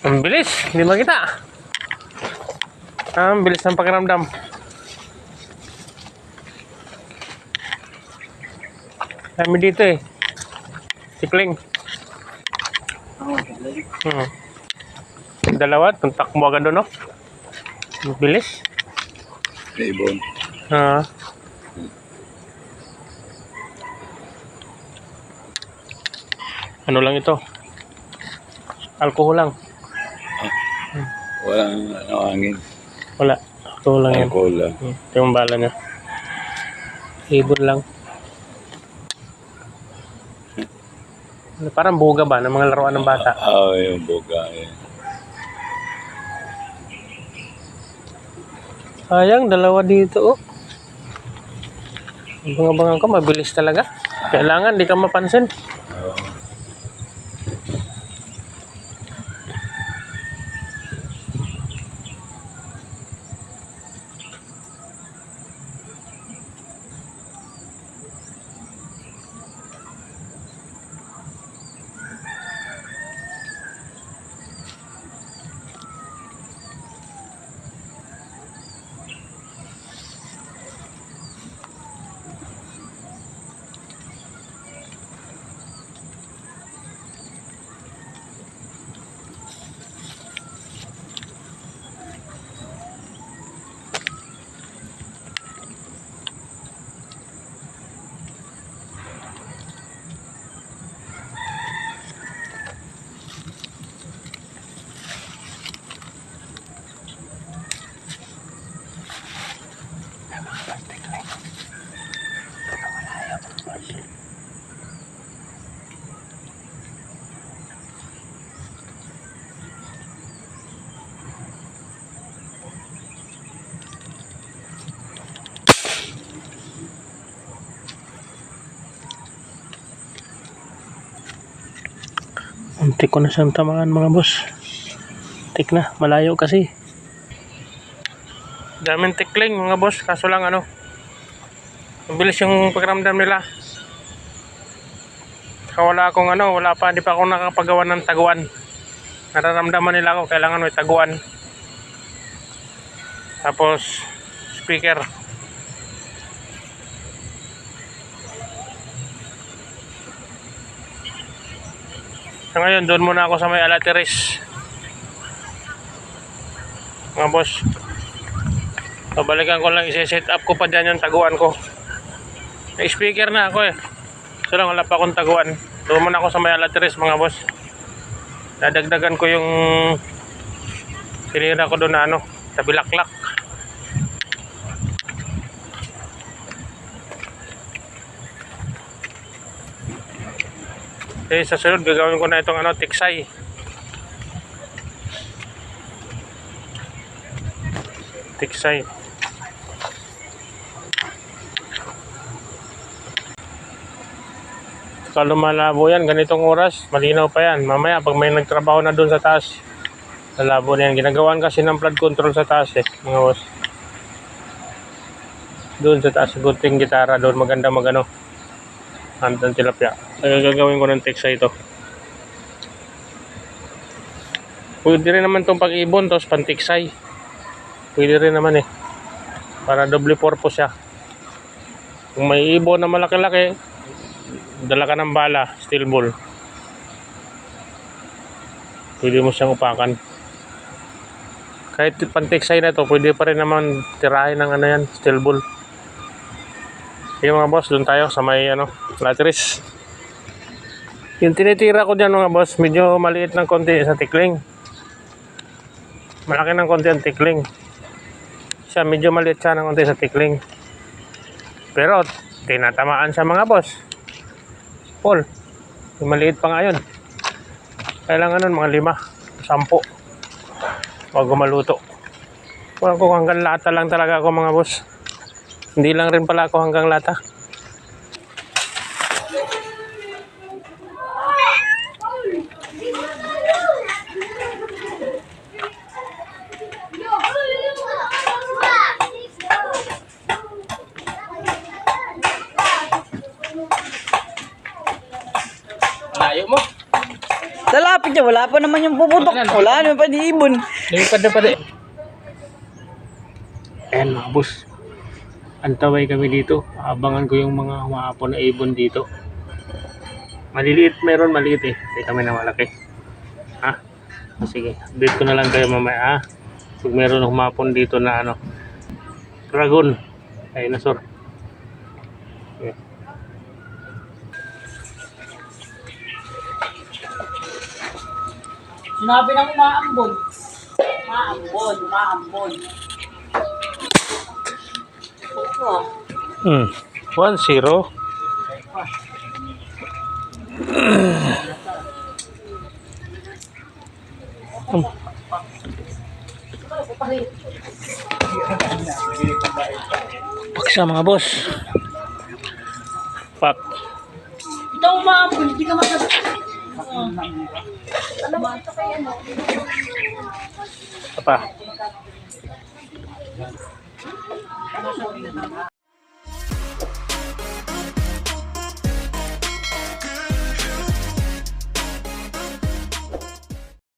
Ang bilis, hindi makita. Ang bilis ng pakiramdam. Kami dito eh. Tikling. Dalawa, tuntak mo agad doon, no? Ang bilis. Ibon. Ano lang ito? Alcohol lang. Walang hangin. Wala. Alcohol lang yan. Alcohol lang. Ito yung bala niya. Ibon lang. Parang buga ba ng mga laruan ng bata? Oo, yung buga. Sayang, dalawa dito, oh. Abangan ka, mabilis talaga. Kailangan, di ka mapansin. Untik ko na siyang tamaan, mga boss. Tik na, malayo kasi. Daming tikling, mga boss. Kaso lang ano, mabilis yung pakiramdam nila. Wala akong ano, di pa ako nakapagawa ng taguan. Nararamdaman nila ako, kailangan may taguan. Tapos speaker. So ngayon, doon muna ako sa may Alateres, mga boss. So balikan ko lang, isi-set up ko pa dyan yung taguan ko. May speaker na ako eh. So lang, wala pa akong taguan. Doon muna ako sa may Alateres, mga boss. Dadagdagan ko yung pinira ko doon na ano, sa Bilaklak. Okay, sa sunod gagawin ko na itong ano, tiksay. Tiksay. Kalau malabo yan, ganitong oras, malinaw pa yan. Mamaya pag may nagtrabaho na doon sa taas, malabo na yan. Ginagawan kasi ng flood control sa taas eh, mga boss. Doon sa taas, gunting gitara, doon maganda magano. Handang tilapia. Gagawin ko ng tiksay ito. Pwede rin naman itong pag-ibon, tapos pantiksay. Pwede rin naman eh. Para double purpose siya. Kung may ibon na malaki-laki, dala ka ng bala, steel ball. Pwede mo siyang upakan. Kahit pantiksay na ito, pwede pa rin naman tirahin ng ano yan, steel ball. Okay mga boss, doon tayo sa may ano, Alateres. Yung tinitira ko dyan mga boss, medyo maliit ng konti sa tikling. Malaki ng konti ang tikling. Siya medyo maliit siya ng konti sa tikling. Pero tinatamaan siya mga boss. Paul, maliit pa nga yun. Kailangan nun mga 5, 10 bago maluto. Kung ako hanggang lata lang talaga ako mga boss. Hindi lang rin pala ako hanggang lata. Kasi wala pa naman yung puputok. Wala naman pa di ibon. Lumipad na pa rin. Ayan mga boss. Antaway kami dito. Abangan ko yung mga humahapon na ibon dito. Maliliit, meron maliit eh. Hindi kami na malaki. Ha? Sige, update ko na lang kayo mamaya ha. Pag meron humapon dito na ano. Dragon. Dinosaur. Okay. Sinabi ng umaambon. Umaambon, umaambon. Oo. 1-0. Paksa mga boss. Pak. Ito umaambon, hindi ka masabi. Apa?